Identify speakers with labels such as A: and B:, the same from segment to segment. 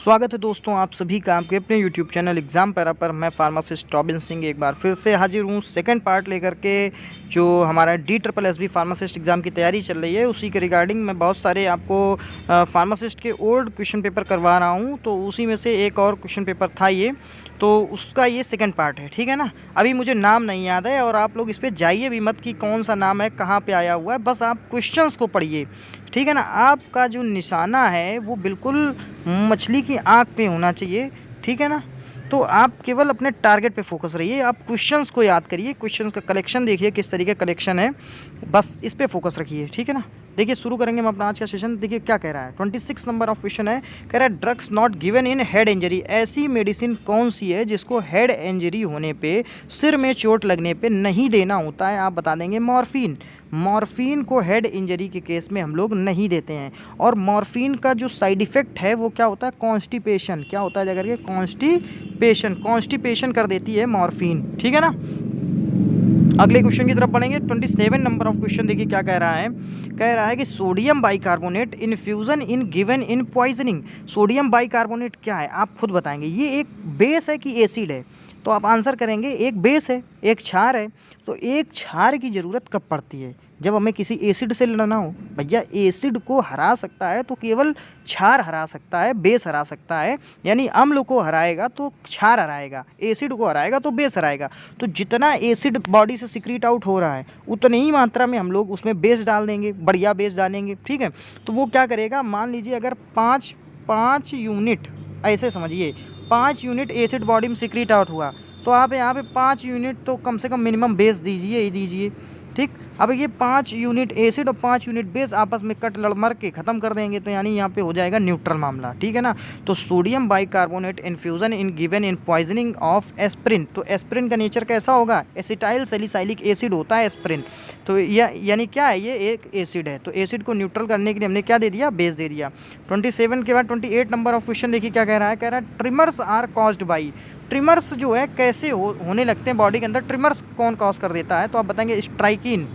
A: स्वागत है दोस्तों आप सभी का आपके अपने यूट्यूब चैनल एग्ज़ाम पैरा पर। मैं फार्मासिस्ट रॉबिन सिंह एक बार फिर से हाजिर हूँ सेकंड पार्ट लेकर के। जो हमारा DSSB फार्मासिस्ट एग्ज़ाम की तैयारी चल रही है उसी के रिगार्डिंग मैं बहुत सारे आपको फार्मासिस्ट के ओल्ड क्वेश्चन पेपर करवा रहा हूँ। तो उसी में से एक और क्वेश्चन पेपर था ये, तो उसका ये सेकंड पार्ट है, ठीक है ना। अभी मुझे नाम नहीं याद है और आप लोग इस पर जाइए भी मत कि कौन सा नाम है, कहाँ पे आया हुआ है, बस आप क्वेश्चंस को पढ़िए, ठीक है ना। आपका जो निशाना है वो बिल्कुल मछली की आँख पे होना चाहिए, ठीक है ना। तो आप केवल अपने टारगेट पे फोकस रहिए, आप क्वेश्चंस को याद करिए, क्वेश्चंस का कलेक्शन देखिए किस तरीके का कलेक्शन है, बस इस पे फोकस रखिए, ठीक है ना। देखिए शुरू करेंगे हम अपना आज का सेशन। देखिए क्या कह रहा है, 26 नंबर ऑफ क्वेश्चन है। कह रहा है drugs not given in head injury, ऐसी मेडिसिन कौन सी है जिसको हेड इंजरी होने पे, सिर में चोट लगने पे नहीं देना होता है। आप बता देंगे मॉर्फिन। मॉर्फिन को हेड इंजरी के केस में हम लोग नहीं देते हैं। और मॉर्फिन का जो साइड इफ़ेक्ट है वो क्या होता है, कॉन्स्टिपेशन। क्या होता है जाकर के, कॉन्स्टिपेशन। कॉन्स्टिपेशन कर देती है मॉर्फिन, ठीक है ना। अगले क्वेश्चन की तरफ बढ़ेंगे। 27 नंबर ऑफ क्वेश्चन देखिए क्या कह रहा है। कह रहा है कि sodium bicarbonate infusion in given in poisoning. Sodium bicarbonate क्या है आप खुद बताएंगे। ये एक बेस है कि एसिड है, तो आप आंसर करेंगे एक बेस है, एक क्षार है। तो एक क्षार की ज़रूरत कब पड़ती है, जब हमें किसी एसिड से लड़ना हो। भैया एसिड को हरा सकता है तो केवल क्षार हरा सकता है, बेस हरा सकता है। यानी अम्ल को हराएगा तो क्षार हराएगा, एसिड को हराएगा तो बेस हराएगा। तो जितना एसिड बॉडी से सिक्रीट आउट हो रहा है उतनी ही मात्रा में हम लोग उसमें बेस डाल देंगे, बढ़िया बेस डालेंगे, ठीक है। तो वो क्या करेगा, मान लीजिए अगर पाँच यूनिट, ऐसे समझिए 5 यूनिट एसिड बॉडी में सिक्रीट आउट हुआ, तो आप यहाँ पे 5 यूनिट तो कम से कम मिनिमम बेस दीजिए ही दीजिए, ठीक। अब ये 5 यूनिट एसिड और 5 यूनिट बेस आपस में कट लड़ मर के ख़त्म कर देंगे, तो यानी यहाँ पे हो जाएगा न्यूट्रल मामला, ठीक है ना। तो sodium bicarbonate infusion in given in poisoning of aspirin. तो एस्प्रिन का नेचर कैसा होगा, एसिटाइल सैलिसाइलिक एसिड होता है एस्प्रिन। तो यानी क्या है, ये एक एसिड है। तो एसिड को न्यूट्रल करने के लिए हमने क्या दे दिया, बेस दे दिया। 27 के बाद 28 नंबर ऑफ क्वेश्चन देखिए क्या कह रहा है। कह रहा है tremors are caused by. Tremors जो है कैसे होने लगते हैं बॉडी के अंदर, ट्रिमर्स कौन कॉज कर देता है, तो आप बताएंगे स्ट्राइकिन।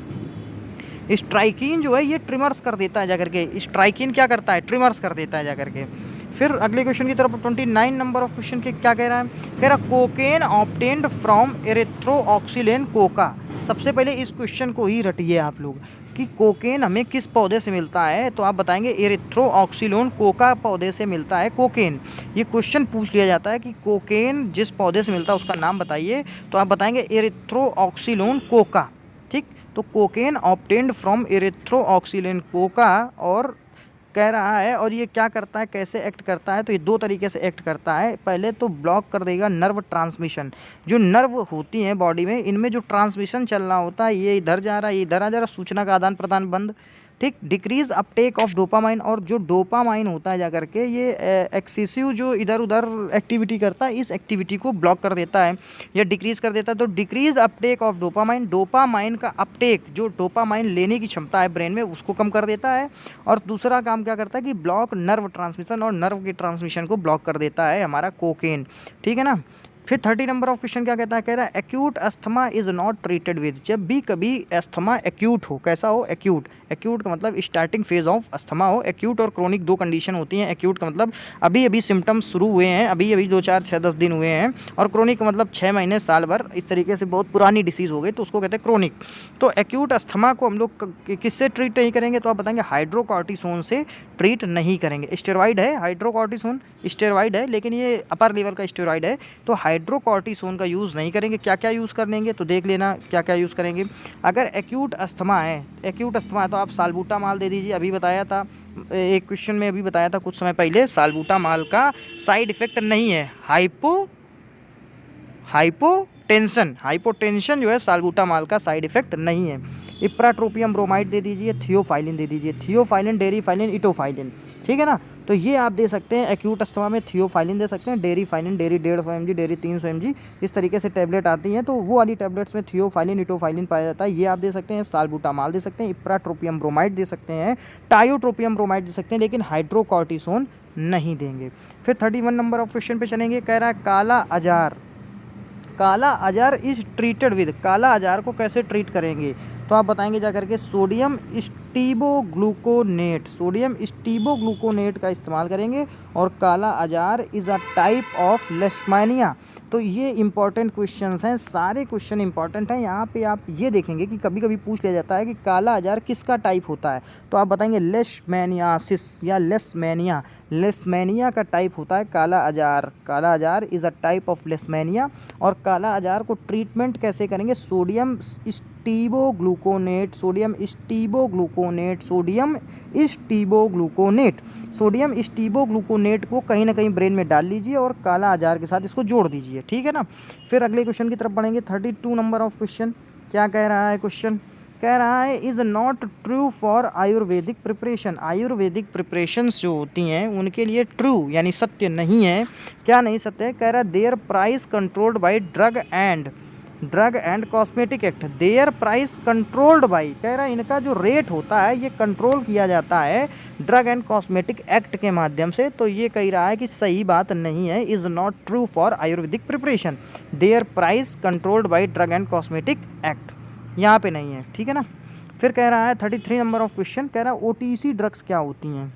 A: स्ट्राइकिन जो है ये ट्रिमर्स कर देता है जाकर के। स्ट्राइकिन क्या करता है, ट्रिमर्स कर देता है जाकर के। फिर अगले क्वेश्चन की तरफ 29 नंबर ऑफ क्वेश्चन के क्या कह रहा है। कह रहा कोकेन ऑब्टेन्ड फ्रॉम एरिथ्रोऑक्सिलेन कोका। सबसे पहले इस क्वेश्चन को ही रटिए आप लोग कि कोकेन हमें किस पौधे से मिलता है, तो आप बताएंगे एरिथ्रोऑक्सिलोन कोका पौधे से मिलता है कोकेन। ये क्वेश्चन पूछ लिया जाता है कि कोकेन जिस पौधे से मिलता है उसका नाम बताइए, तो आप बताएंगे एरिथ्रोऑक्सिलोन कोका, ठीक। तो कोकेन ऑब्टेन्ड फ्रॉम एरिथ्रोऑक्सिलेन कोका। और कह रहा है और ये क्या करता है, कैसे एक्ट करता है, तो ये 2 तरीके से एक्ट करता है। पहले तो ब्लॉक कर देगा नर्व ट्रांसमिशन। जो नर्व होती हैं बॉडी में, इनमें जो ट्रांसमिशन चल रहा होता है, ये इधर जा रहा है, ये इधर आ जा रहा, सूचना का आदान प्रदान बंद, ठीक। Decrease Uptake of dopamine. और जो डोपामाइन होता है जाकर के ये एक्सेसिव जो इधर उधर एक्टिविटी करता है, इस एक्टिविटी को ब्लॉक कर देता है या डिक्रीज कर देता है। तो decrease Uptake of dopamine, dopamine का अपटेक, जो डोपामाइन लेने की क्षमता है ब्रेन में, उसको कम कर देता है। और दूसरा काम क्या करता है कि ब्लॉक नर्व ट्रांसमिशन, और नर्व के ट्रांसमिशन को ब्लॉक कर देता है हमारा कोकेन, ठीक है ना। फिर 30 नंबर ऑफ क्वेश्चन क्या कहता है। कह रहा है acute asthma is not treated with. जब भी कभी अस्थमा एक्यूट हो, कैसा हो, एक्यूट। एक्यूट का मतलब स्टार्टिंग फेज ऑफ अस्थमा हो। एक्यूट और क्रोनिक 2 कंडीशन होती हैं। एक्यूट का मतलब अभी अभी सिम्टम्स शुरू हुए हैं, अभी अभी 2 4 6 10 दिन हुए हैं। और क्रोनिक का मतलब 6 महीने साल भर, इस तरीके से बहुत पुरानी डिसीज़ हो गई तो उसको कहते हैं क्रोनिक। तो एक्यूट अस्थमा को हम लोग किससे ट्रीट नहीं करेंगे, तो आप बताएंगे हाइड्रोकॉर्टिसोन से ट्रीट नहीं करेंगे। स्टेरॉइड है हाइड्रोकॉर्टिसोन, स्टेरॉइड है, लेकिन ये अपर लेवल का स्टेरॉइड है। तो हाइड्रोकॉर्टिसोन का यूज़ नहीं करेंगे। क्या क्या यूज़ करेंगे, तो देख लेना क्या क्या यूज़ करेंगे। अगर एक्यूट अस्थमा है, तो आप साल्बुटामॉल दे दीजिए। अभी बताया था एक क्वेश्चन में, अभी बताया था कुछ समय पहले, साल्बुटामॉल का साइड इफ़ेक्ट नहीं है हाइपोटेंशन जो है साल्बुटामॉल का साइड इफ़ेक्ट नहीं है। इप्राट्रोपियम ब्रोमाइड दे दीजिए, थियोफाइलिन दे दीजिए, थियोफाइलिन, डेरीफाइलिन, इटोफाइलिन, ठीक है ना। तो ये आप दे सकते हैं एक्यूट अस्थमा में। थियोफाइलिन दे सकते हैं, Deriphyllin, dairy 150 mg, dairy 300 mg, इस तरीके से टैबलेट आती हैं, तो वो वाली टैबलेट्स में थियोफाइलिन, इटोफाइलिन पाया जाता है, ये आप दे सकते हैं। साल्बुटामॉल दे सकते हैं, इप्राट्रोपियम ब्रोमाइड दे सकते हैं, टायोट्रोपियम ब्रोमाइड दे सकते हैं, लेकिन हाइड्रोकॉर्टिसोन नहीं देंगे। फिर 31 नंबर ऑफ क्वेश्चन पे चलेंगे। कह रहा है काला अजार इज ट्रीटेड विद। काला अजार को कैसे ट्रीट करेंगे, तो आप बताएंगे जाकर के सोडियम स्टीबोग्लूकोनेट, सोडियम स्टीबोग्लूकोनेट का इस्तेमाल करेंगे। और काला अजार इज़ अ टाइप ऑफ लेशमैनिया। तो ये इंपॉर्टेंट क्वेश्चंस हैं, सारे क्वेश्चन इंपॉर्टेंट हैं। यहाँ पे आप ये देखेंगे कि कभी कभी पूछ लिया जाता है कि काला अजार किसका टाइप होता है, तो आप बताएंगे लेशमैनियासिस या लेशमैनिया। लेशमैनिया का टाइप होता है काला अजार। काला अजार इज़ अ टाइप ऑफ लेशमैनिया। और काला अजार को ट्रीटमेंट कैसे करेंगे, सोडियम स्टीबोग्लूकोनेट, सोडियम स्टीबोग्लूकोनेट, सोडियम स्टीबोग्लूकोनेट। सोडियम स्टीबोग्लूकोनेट को कहीं ना कहीं ब्रेन में डाल लीजिए और काला अजार के साथ इसको जोड़ दीजिए, ठीक है ना। फिर अगले क्वेश्चन की तरफ बढ़ेंगे। 32 नंबर ऑफ क्वेश्चन क्या कह रहा है, क्वेश्चन कह रहा है is not true for Ayurvedic preparation. Ayurvedic preparations जो होती हैं उनके लिए ट्रू यानी सत्य नहीं है। क्या नहीं सत्य है, कह रहा है there price controlled by drug and cosmetic act. There price controlled by, कह रहा है इनका जो रेट होता है ये कंट्रोल किया जाता है ड्रग एंड कॉस्मेटिक एक्ट के माध्यम से। तो ये कह रहा है कि सही बात नहीं है, is not true for Ayurvedic preparation. There price controlled by drug and cosmetic act, यहाँ पे नहीं है, ठीक है ना। फिर कह रहा है 33 नंबर ऑफ क्वेश्चन, कह रहा है ओटीसी ड्रग्स क्या होती हैं।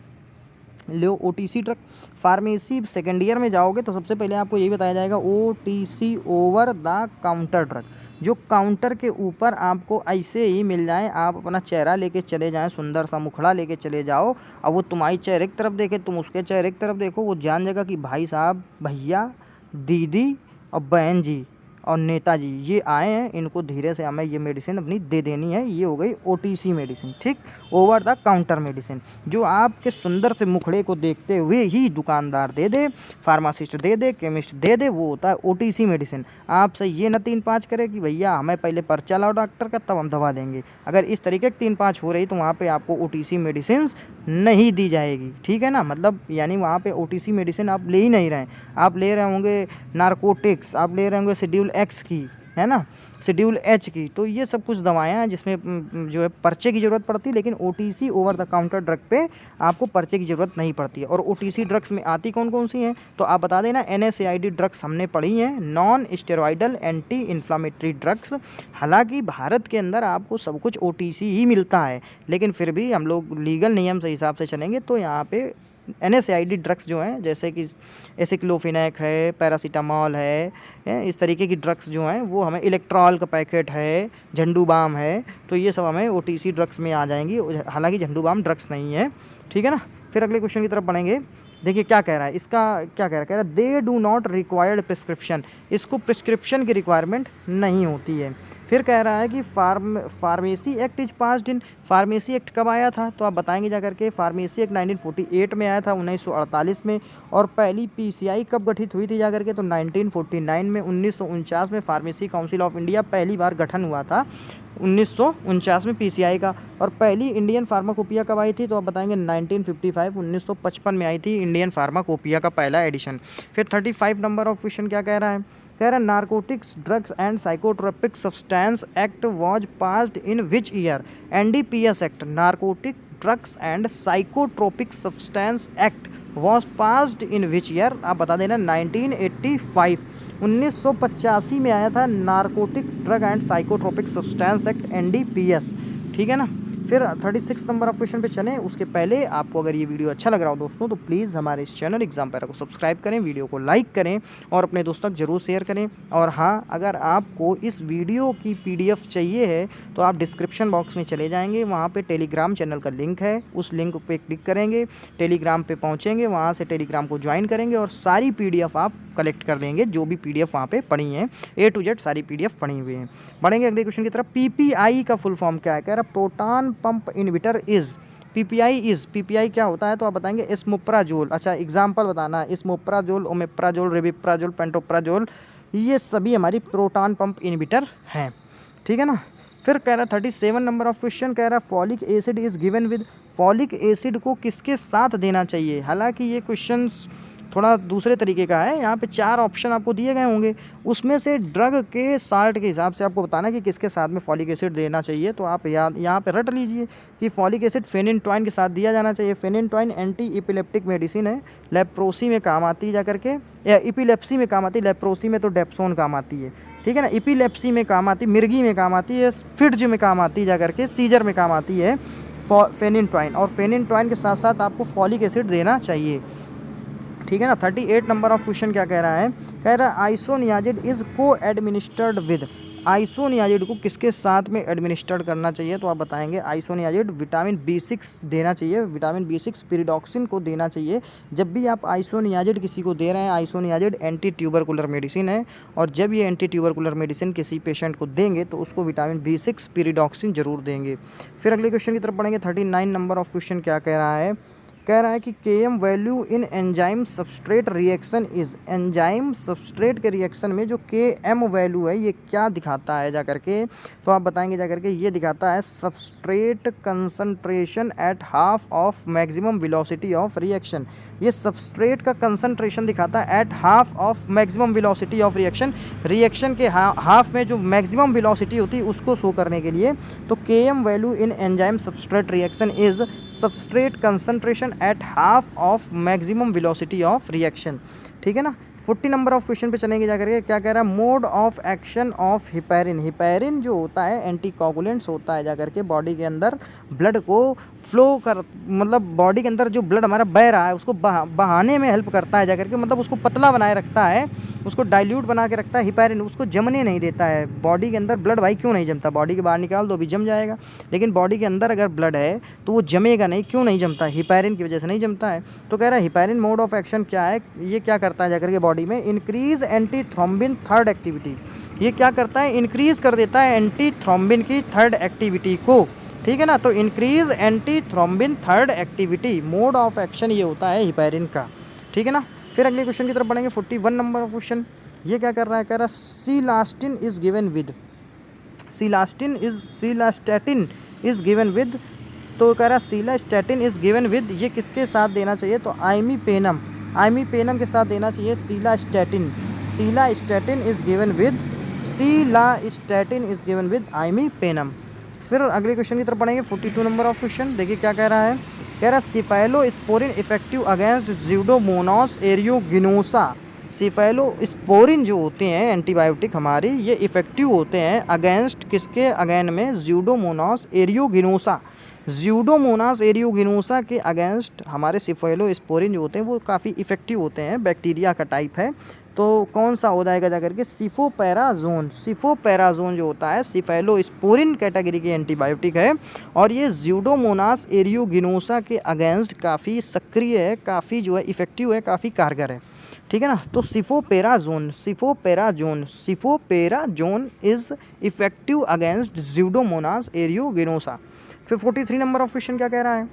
A: लो OTC drug, pharmacy second year में जाओगे तो सबसे पहले आपको यही बताया जाएगा OTC, over the counter drug. जो काउंटर के ऊपर आपको ऐसे ही मिल जाए, आप अपना चेहरा लेके चले जाएं, सुंदर सा मुखड़ा लेके चले जाओ, अब वो तुम्हारी चेहरे की तरफ देखे, तुम उसके चेहरे की तरफ देखो, वो जान जाएगा कि भाई साहब, भैया, दीदी और बहन जी और नेताजी ये आए हैं, इनको धीरे से हमें ये मेडिसिन अपनी दे देनी है। ये हो गई ओटीसी मेडिसिन, ठीक, ओवर द काउंटर मेडिसिन। जो आपके सुंदर से मुखड़े को देखते हुए ही दुकानदार दे दे, फार्मासिस्ट दे दे, केमिस्ट दे दे, वो होता है ओटीसी मेडिसिन। आपसे ये न 3-5 करे कि भैया हमें पहले पर्चा लाओ डॉक्टर का, तब हम दवा देंगे। अगर इस तरीके की 3-5 हो रही तो वहाँ पर आपको ओटीसी मेडिसिन नहीं दी जाएगी, ठीक है ना। मतलब यानी वहाँ पर ओटीसी मेडिसिन आप ले ही नहीं रहे, आप ले रहे होंगे नारकोटिक्स, आप ले रहे होंगे शेड्यूल एक्स की, है ना, शेड्यूल एच की। तो ये सब कुछ दवाएं हैं जिसमें जो है पर्चे की ज़रूरत पड़ती है, लेकिन OTC over the counter drug पे आपको पर्चे की ज़रूरत नहीं पड़ती है। और ओटीसी ड्रग्स में आती कौन कौन सी हैं, तो आप बता देना। NSAID ड्रग्स हमने पढ़ी हैं, non steroidal anti inflammatory drugs. हालांकि भारत के अंदर आपको सब कुछ ओटीसी ही मिलता है, लेकिन फिर भी हम लोग लीगल नियम से हिसाब से चलेंगे तो यहाँ पे NSAID ड्रग्स जो हैं, जैसे कि एसिक्लोफिनेक है, पैरासीटामॉल है, इस तरीके की ड्रग्स जो हैं वो हमें, इलेक्ट्रॉल का पैकेट है, झंडू बाम है, तो ये सब हमें ओटीसी ड्रग्स में आ जाएंगी। हालांकि झंडू बाम ड्रग्स नहीं है, ठीक है ना। फिर अगले क्वेश्चन की तरफ बढ़ेंगे। देखिए क्या कह रहा है, इसका क्या कह रहा है, they do not required prescription. इसको प्रिस्क्रिप्शन की रिक्वायरमेंट नहीं होती है। फिर कह रहा है कि pharmacy act is passed in. Pharmacy act कब आया था, तो आप बताएंगे जा करके। फार्मेसी एक्ट 1948 में आया था, 1948 में। और पहली पीसीआई कब गठित हुई थी जा करके, तो 1949 में। 1949 में फार्मेसी काउंसिल ऑफ इंडिया पहली बार गठन हुआ था, 1949 में पीसीआई का। और पहली इंडियन फार्माकोपिया कब आई थी, तो आप बताएंगे 1955, 1955 में आई थी इंडियन फार्माकोपिया का पहला एडिशन। फिर 35 नंबर ऑफ क्वेश्चन क्या कह रहा है, कह रहा है narcotics drugs and psychotropic substance act was passed in which year. NDPS act, narcotic drugs and psychotropic substance act was passed in which year, आप बता देना 1985, 1985 में आया था narcotic drug and psychotropic substance act NDPS, ठीक है ना। फिर 36 नंबर ऑफ क्वेश्चन पे चलें, उसके पहले आपको अगर ये वीडियो अच्छा लग रहा हो दोस्तों तो प्लीज़ हमारे इस चैनल एग्जाम पैरा को सब्सक्राइब करें, वीडियो को लाइक करें और अपने दोस्तों तक जरूर शेयर करें। और हाँ, अगर आपको इस वीडियो की PDF चाहिए है तो आप डिस्क्रिप्शन बॉक्स में चले जाएंगे, वहाँ पे टेलीग्राम चैनल का लिंक है, उस लिंक पे क्लिक करेंगे, टेलीग्राम पे पहुँचेंगे, वहाँ से टेलीग्राम को ज्वाइन करेंगे और सारी PDF आप कलेक्ट कर लेंगे, जो भी PDF वहाँ पे पढ़ी हैं, A to Z सारी PDF पढ़ी हुई हैं। बढ़ेंगे अगले क्वेश्चन की तरफ। PPI का फुल फॉर्म क्या है, कह रहा proton pump inhibitor is. PPI क्या होता है, तो आप बताएंगे एस्मोप्राजोल। अच्छा, एग्जाम्पल बताना, एस्मोप्राजोल, ओमेप्राजोल, रेबिप्राजोल, पेंटोप्राजोल, ये सभी हमारी प्रोटॉन पंप इनहिबिटर हैं, ठीक है ना। फिर कह रहा 37 नंबर ऑफ क्वेश्चन, कह रहा folic acid is given with. Folic acid को किसके साथ देना चाहिए। हालांकि ये क्वेश्चंस थोड़ा दूसरे तरीके का है, यहाँ पे 4 ऑप्शन आपको दिए गए होंगे, उसमें से ड्रग के साल्ट के हिसाब से आपको बताना कि किसके साथ में फॉलिक एसिड देना चाहिए। तो आप यहाँ पे रट लीजिए कि फॉलिक एसिड फेनिनटॉइन के साथ दिया जाना चाहिए। फेनिनटॉइन एंटी इपिलेप्टिक मेडिसिन है, लेप्रोसी में काम आती है जा करके, या इपिलेप्सी में काम आती है, लेप्रोसी में तो डेप्सोन काम आती है, ठीक है ना। इपिलेप्सी में काम आती है, मिर्गी में काम आती है, फिट्ज में काम आती है जा करके, सीजर में काम आती है फेनिनटॉइन, और फेनिनटॉइन के साथ साथ आपको फॉलिक एसिड देना चाहिए, ठीक है ना। 38 नंबर ऑफ क्वेश्चन क्या कह रहा है, कह रहा है आइसोनियाजिड इज को एडमिनिस्टर्ड विद, आइसोनियाजिड को किसके साथ में एडमिनिस्टर्ड करना चाहिए, तो आप बताएंगे आइसोनियाजिड विटामिन B6 देना चाहिए, विटामिन B6 पिरिडॉक्सिन को देना चाहिए। जब भी आप आइसोनियाजिड किसी को दे रहे हैं, आइसोनियाजिड एंटी ट्यूबरकुलर मेडिसिन है, और जब ये एंटी ट्यूबरकुलर मेडिसिन किसी पेशेंट को देंगे तो उसको विटामिन B6 पिरिडॉक्सिन जरूर देंगे। फिर अगले क्वेश्चन की तरफ पढ़ेंगे। 39 नंबर ऑफ क्वेश्चन क्या कह रहा है, कह रहा है कि Km value in enzyme substrate reaction is, enzyme substrate के रिएक्शन में जो Km वैल्यू है ये क्या दिखाता है जा करके, तो आप बताएंगे जा करके ये दिखाता है substrate concentration at half of maximum velocity of reaction. ये सबस्ट्रेट का कंसंट्रेशन दिखाता है at half of maximum velocity of reaction, reaction के हाफ में जो मैक्सिमम वेलोसिटी होती है उसको शो करने के लिए। तो Km value in enzyme substrate reaction is substrate concentration at half of maximum velocity of reaction, ठीक है ना। 40 नंबर ऑफ क्वेश्चन पे चलेंगे जाकर के, क्या कह रहा है, mode of action of heparin, heparin जो होता है एंटी कोगुलेंट्स होता है जाकर के बॉडी के अंदर ब्लड को फ्लो कर, मतलब बॉडी के अंदर जो ब्लड हमारा बह रहा है उसको बहाने में हेल्प करता है जाकर के, मतलब उसको पतला बनाए रखता है, उसको डाइल्यूट बना के रखता है हिपैरिन, उसको जमने नहीं देता है। बॉडी के अंदर ब्लड भाई क्यों नहीं जमता, बॉडी के बाहर निकाल दो भी जम जाएगा, लेकिन बॉडी के अंदर अगर ब्लड है तो वो जमेगा नहीं, क्यों नहीं जमता, हिपैरिन की वजह से नहीं जमता है। तो कह रहा है हिपैरिन मोड ऑफ एक्शन क्या है, ये क्या करता है जाकर के बॉडी में, increase anti thrombin third activity, ये क्या करता है, इंक्रीज कर देता है एंटी थ्रोम्बिन की थर्ड एक्टिविटी को, ठीक है ना। तो increase anti thrombin third activity, mode of action ये होता है हिपैरिन का, ठीक है ना। फिर अगले क्वेश्चन की तरफ बढ़ेंगे। 41 नंबर ऑफ क्वेश्चन ये क्या कर रहा है, कह रहा है cilastatin is given with, cilastatin is given with, तो कह रहा है सीलास्टैटिन इज गिवन विद, ये किसके साथ देना चाहिए, तो आइमीपेनम, आइमीपेनम के साथ देना चाहिए cilastatin, cilastatin is given with, cilastatin is given with imipenem. फिर अगले क्वेश्चन की तरफ पढ़ेंगे। 42 नंबर ऑफ क्वेश्चन देखिए क्या कह रहा है, कह रहा है सिफेलोस्पोरिन इफेक्टिव अगेंस्ट ज़्यूडोमोनास एरियोगिनोसा, सिफेलोस्पोरिन जो होते हैं एंटीबायोटिक हमारी, ये इफेक्टिव होते हैं अगेंस्ट किसके, अगेन में ज़्यूडोमोनास एरियोगिनोसा, ज़्यूडोमोनास एरियोगिनोसा के अगेंस्ट हमारे सिफेलोस्पोरिन जो होते हैं वो काफ़ी इफेक्टिव होते हैं, बैक्टीरिया का टाइप है। तो कौन सा हो जाएगा जाकर के, सिफोपेराजोन, सिफोपेराजोन जो होता है सिफेलोस्पोरिन कैटेगरी के एंटीबायोटिक है, और ये ज़्यूडोमोनास एरियोगिनोसा के अगेंस्ट काफ़ी सक्रिय है, काफ़ी जो है इफेक्टिव है, काफ़ी कारगर है, ठीक है ना। तो सिफोपेराजोन, सिफोपेराजोन, सिफोपेराजोन इज़ इफेक्टिव अगेंस्ट ज़्यूडोमोनास एरियोगिनोसा। फिर 43 नंबर ऑफ क्वेश्चन क्या कह रहा है,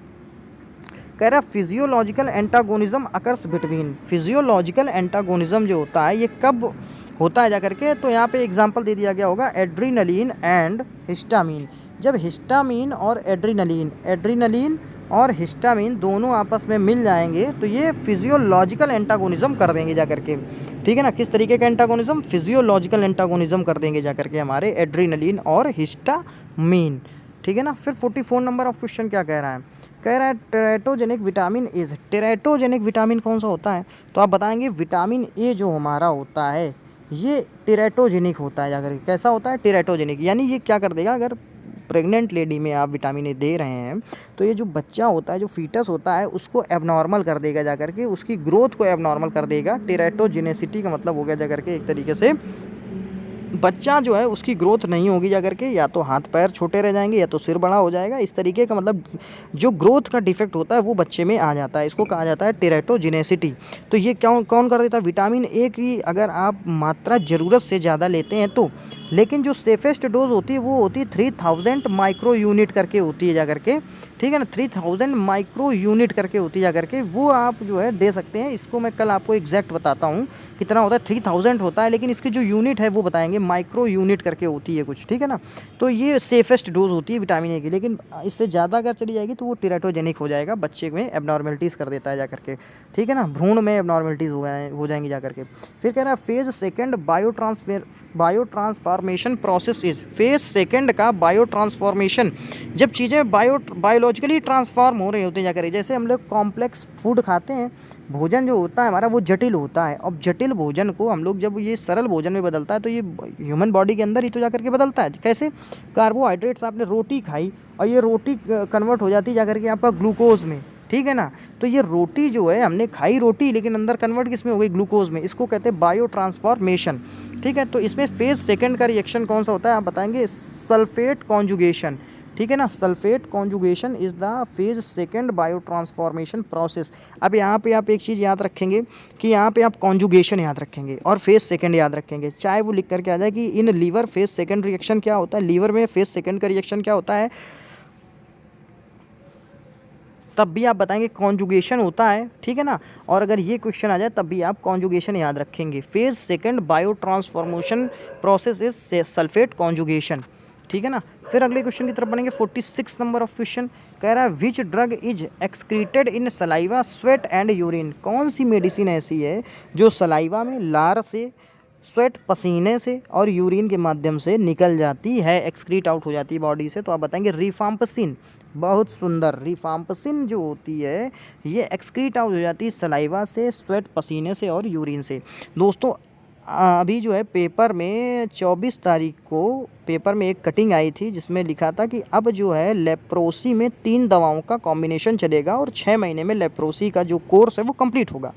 A: कह रहा है physiological antagonism occurs between, physiological antagonism जो होता है ये कब होता है जाकर के, तो यहाँ पे एग्जांपल दे दिया गया होगा एड्रीनलिन एंड हिस्टामिन, जब हिस्टामिन और एड्रीनलिन, एड्रीनलिन और हिस्टामिन दोनों आपस में मिल जाएंगे तो ये फिजियोलॉजिकल एंटागोनिज्म कर देंगे जाकर के, ठीक है ना। किस तरीके का एंटागोनिज्म, फिजियोलॉजिकल एंटागोनिज्म कर देंगे जाकर के हमारे एड्रीनलिन और हिस्टामिन, ठीक है ना। फिर 44 नंबर ऑफ क्वेश्चन क्या कह रहा है, कह रहा है teratogenic vitamin is, teratogenic vitamin कौन सा होता है, तो आप बताएंगे विटामिन ए जो हमारा होता है ये टेराटोजेनिक होता है जाकर, कैसा होता है, टेराटोजेनिक, यानी ये क्या कर देगा, अगर प्रेग्नेंट लेडी में आप विटामिन ए दे रहे हैं तो ये जो बच्चा होता है, जो फीटस होता है उसको एबनॉर्मल कर देगा जाकर के, उसकी ग्रोथ को एबनॉर्मल कर देगा। टेराटोजेनेसिटी का मतलब हो गया जाकर के एक तरीके से बच्चा जो है उसकी ग्रोथ नहीं होगी जाकर के, या तो हाथ पैर छोटे रह जाएंगे या तो सिर बड़ा हो जाएगा, इस तरीके का मतलब जो ग्रोथ का डिफेक्ट होता है वो बच्चे में आ जाता है, इसको कहा जाता है टेराटोजेनेसिटी। तो ये कौन कर देता है, विटामिन ए की अगर आप मात्रा ज़रूरत से ज़्यादा लेते हैं तो, लेकिन जो सेफेस्ट डोज होती है वो होती है 3000 माइक्रो यूनिट करके होती है जाकर के, ठीक है ना, 3000 माइक्रो यूनिट करके होती है जाकर के, वो आप जो है दे सकते हैं। इसको मैं कल आपको एग्जैक्ट बताता हूँ कितना होता है, 3000 होता है, लेकिन इसकी जो यूनिट है वो बताएंगे, माइक्रो यूनिट करके होती है कुछ, ठीक है ना। तो ये सेफेस्ट डोज होती है विटामिन ए की, लेकिन इससे ज़्यादा अगर चली जाएगी तो वो टेराटोजेनिक हो जाएगा, बच्चे में एबनॉर्मेलिटीज़ कर देता है जाकर के, ठीक है ना, भ्रूण में एबनॉर्मेलिटीज़ हो जाएंगी जाकर के। फिर कह रहा है phase second bio transformation process is, phase second का बायो ट्रांसफॉर्मेशन, जब चीज़ें बायोलॉजिकल फिजियोलॉजिकली ट्रांसफॉर्म हो रहे होते हैं जाकर। जैसे हम लोग कॉम्प्लेक्स फूड खाते हैं, भोजन जो होता है हमारा वो जटिल होता है। अब जटिल भोजन को हम लोग जब ये सरल भोजन में बदलता है तो ये ह्यूमन बॉडी के अंदर ही तो जाकर के बदलता है। कैसे? कार्बोहाइड्रेट्स, आपने रोटी खाई और ये रोटी कन्वर्ट हो जाती है जाकर के आपका ग्लूकोज में, ठीक है ना। तो ये रोटी जो है, हमने खाई रोटी लेकिन अंदर कन्वर्ट किस में हो गई? ग्लूकोज में। इसको कहते हैं बायो ट्रांसफॉर्मेशन, ठीक है। तो इसमें फेज सेकंड का रिएक्शन कौन सा होता है आप बताएंगे? सल्फेट कॉन्जुगेशन, ठीक है ना। Sulphate conjugation is the phase second bio transformation process. अब यहाँ पे आप एक चीज़ याद रखेंगे कि यहाँ पे आप कॉन्जुगेशन याद रखेंगे और फेज सेकंड याद रखेंगे, चाहे वो लिख करके आ जाए कि in liver phase second reaction क्या होता है। लीवर में फेज सेकंड का रिएक्शन क्या होता है, तब भी आप बताएंगे कॉन्जुगेशन होता है, ठीक है ना। और अगर ये क्वेश्चन आ जाए तब भी आप कॉन्जुगेशन याद रखेंगे। Phase second bio transformation process is sulphate conjugation, ठीक है ना। फिर अगले क्वेश्चन की तरफ बढ़ेंगे। 46 नंबर ऑफ क्वेश्चन कह रहा है which drug is excreted in saliva, sweat and urine. कौन सी मेडिसिन ऐसी है जो सलाइवा में, लार से, स्वेट पसीने से और यूरिन के माध्यम से निकल जाती है, एक्सक्रीट आउट हो जाती है बॉडी से। तो आप बताएंगे रिफाम्पसिन। बहुत सुंदर। रिफाम्पसिन जो होती है ये एक्सक्रीट आउट हो जाती है सलाइवा से, स्वेट पसीने से और यूरिन से। दोस्तों अभी जो है पेपर में 24 तारीख को पेपर में एक कटिंग आई थी जिसमें लिखा था कि अब जो है लेप्रोसी में 3 दवाओं का कॉम्बिनेशन चलेगा और 6 महीने में लेप्रोसी का जो कोर्स है वो कंप्लीट होगा।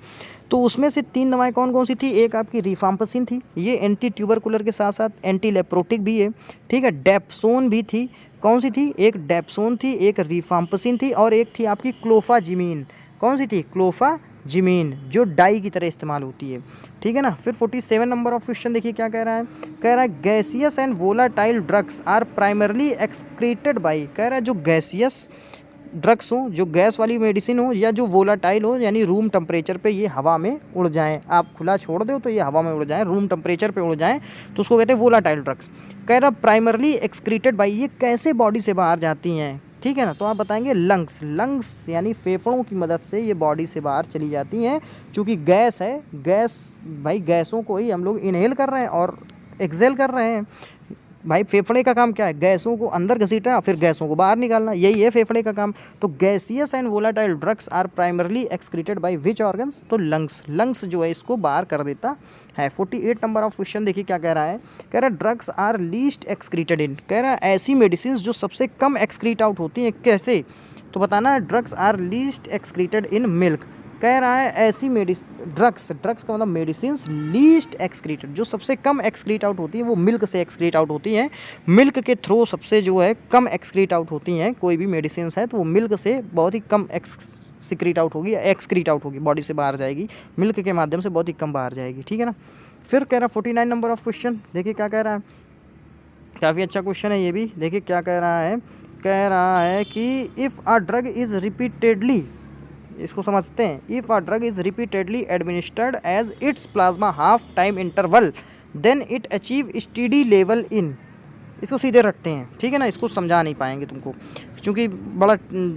A: तो उसमें से 3 दवाएं कौन कौन सी थी? एक आपकी रिफाम्पसिन थी, ये एंटी ट्यूबरकुलर के साथ साथ एंटी लेप्रोटिक भी है, ठीक है। डेप्सोन भी थी। कौन सी थी? एक डेप्सोन थी, एक रिफाम्पसिन थी और एक थी आपकी क्लोफाजिमीन। कौन सी थी? क्लोफाजिमीन, जो डाई की तरह इस्तेमाल होती है, ठीक है ना। फिर 47 नंबर ऑफ क्वेश्चन देखिए क्या कह रहा है। कह रहा है gaseous and volatile drugs are primarily excreted by. कह रहा है जो गैसियस ड्रग्स हो, जो गैस वाली मेडिसिन हो, या जो वोलाटाइल हो यानी रूम टेम्परेचर पे ये हवा में उड़ जाएं, आप खुला छोड़ दो तो ये हवा में उड़ जाएं, रूम टेम्परेचर पे उड़ जाएं तो उसको कहते हैं वोलाटाइल ड्रग्स। कह रहा प्राइमरली एक्सक्रीटेड बाई, ये कैसे बॉडी से बाहर जाती हैं, ठीक है ना। तो आप बताएंगे लंग्स। लंग्स यानी फेफड़ों की मदद से ये बॉडी से बाहर चली जाती हैं, चूँकि गैस है। गैस भाई, गैसों को ही हम लोग इनहेल कर रहे हैं और एक्सेल कर रहे हैं। भाई फेफड़े का काम क्या है? गैसों को अंदर घसीटना फिर गैसों को बाहर निकालना, यही है फेफड़े का काम। तो gaseous and volatile drugs are primarily excreted by which organs? तो लंग्स। लंग्स जो है इसको बाहर कर देता है। 48 नंबर ऑफ क्वेश्चन देखिए क्या कह रहा है। कह रहा है drugs are least excreted in. कह रहा है ऐसी मेडिसिन जो सबसे कम एक्सक्रीट आउट होती हैं, कैसे? तो बताना है drugs are least excreted in milk. कह रहा है ऐसी ड्रग्स का मतलब मेडिसिन लीस्ट एक्सक्रीटेड, जो सबसे कम एक्सक्रीट आउट होती है वो मिल्क से एक्सक्रीट आउट होती हैं। मिल्क के थ्रू सबसे जो है कम एक्सक्रीट आउट होती हैं कोई भी मेडिसिन है तो वो मिल्क से बहुत ही कम एक्सक्रीट आउट होगी, एक्सक्रीट आउट होगी, बॉडी से बाहर जाएगी, मिल्क के माध्यम से बहुत ही कम बाहर जाएगी, ठीक है ना। फिर कह रहा है 49 नंबर ऑफ क्वेश्चन देखिए क्या कह रहा है। काफ़ी अच्छा क्वेश्चन है ये भी। देखिए क्या कह रहा है। कह रहा है कि if a drug is repeatedly, इसको समझते हैं, if a drug is repeatedly administered as its plasma half time interval then it achieve steady level in. इसको सीधे रखते हैं, ठीक है ना, इसको समझा नहीं पाएंगे तुमको क्योंकि बड़ा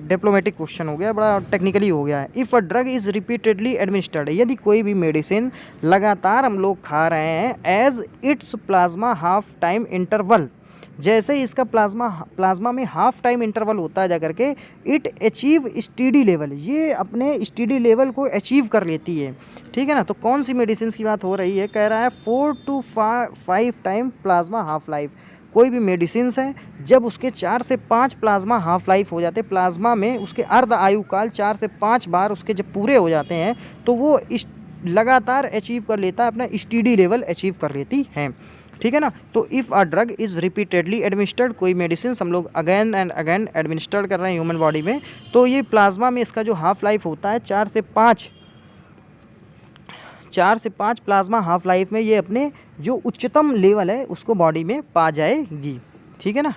A: डिप्लोमेटिक क्वेश्चन हो गया, बड़ा टेक्निकली हो गया है। If a drug is repeatedly administered, यदि कोई भी मेडिसिन लगातार हम लोग खा रहे हैं as its plasma half time interval, जैसे ही इसका प्लाज्मा में हाफ टाइम इंटरवल होता है जाकर के, इट अचीव स्टेडी लेवल, ये अपने स्टेडी लेवल को अचीव कर लेती है, ठीक है ना। तो कौन सी मेडिसिन की बात हो रही है? कह रहा है 4 to 5 time plasma half life. कोई भी मेडिसिन है जब उसके 4 से 5 प्लाज्मा हाफ लाइफ हो जाते, प्लाज्मा में उसके अर्ध आयुकाल 4 से 5 बार उसके जब पूरे हो जाते हैं तो वो लगातार अचीव कर लेता है, अपना स्टेडी लेवल अचीव कर लेती है, ठीक है ना। तो if a drug is repeatedly administered, कोई मेडिसिन हम लोग अगेन एंड अगेन एडमिनिस्टर्ड कर रहे हैं ह्यूमन बॉडी में, तो ये प्लाज्मा में इसका जो हाफ लाइफ होता है 4 से 5 प्लाज्मा हाफ लाइफ में ये अपने जो उच्चतम लेवल है उसको बॉडी में पा जाएगी, ठीक है ना,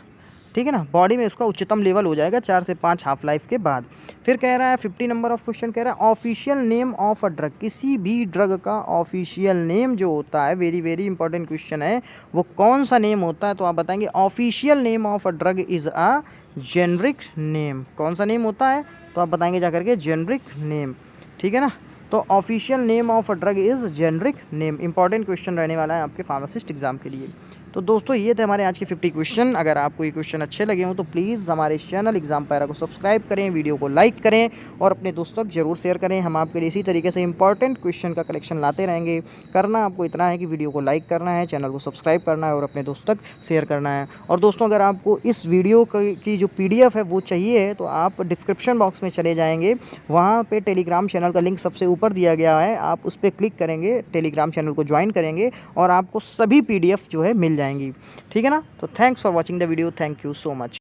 A: ठीक है ना। बॉडी में उसका उच्चतम लेवल हो जाएगा 4 से 5 हाफ लाइफ के बाद। फिर कह रहा है 50 नंबर ऑफ क्वेश्चन कह रहा है official name of a drug, किसी भी ड्रग का ऑफिशियल नेम जो होता है, वेरी वेरी इंपॉर्टेंट क्वेश्चन है, वो कौन सा नेम होता है? तो आप बताएंगे official name of a drug is a generic name. कौन सा नेम होता है? तो आप बताएंगे जाकर के जेनरिक नेम, ठीक है ना। तो official name of a drug is generic name. Important question रहने वाला है आपके फार्मासिस्ट एग्जाम के लिए। तो दोस्तों ये थे हमारे आज के 50 क्वेश्चन। अगर आपको ये क्वेश्चन अच्छे लगे हों तो प्लीज़ हमारे इस चैनल एग्जाम पैरा को सब्सक्राइब करें, वीडियो को लाइक करें और अपने दोस्तों तक जरूर शेयर करें। हम आपके लिए इसी तरीके से इंपॉर्टेंट क्वेश्चन का कलेक्शन लाते रहेंगे। करना आपको इतना है कि वीडियो को लाइक करना है, चैनल को सब्सक्राइब करना है और अपने दोस्तों तक शेयर करना है। और दोस्तों अगर आपको इस वीडियो की जो PDF है वो चाहिए तो आप डिस्क्रिप्शन बॉक्स में चले जाएंगे, वहाँ पे टेलीग्राम चैनल का लिंक सबसे ऊपर दिया गया है, आप उस पर क्लिक करेंगे, टेलीग्राम चैनल को ज्वाइन करेंगे और आपको सभी PDF जो है मिल जाएंगी। ठीक है ना। तो thanks for watching the video, thank you so much.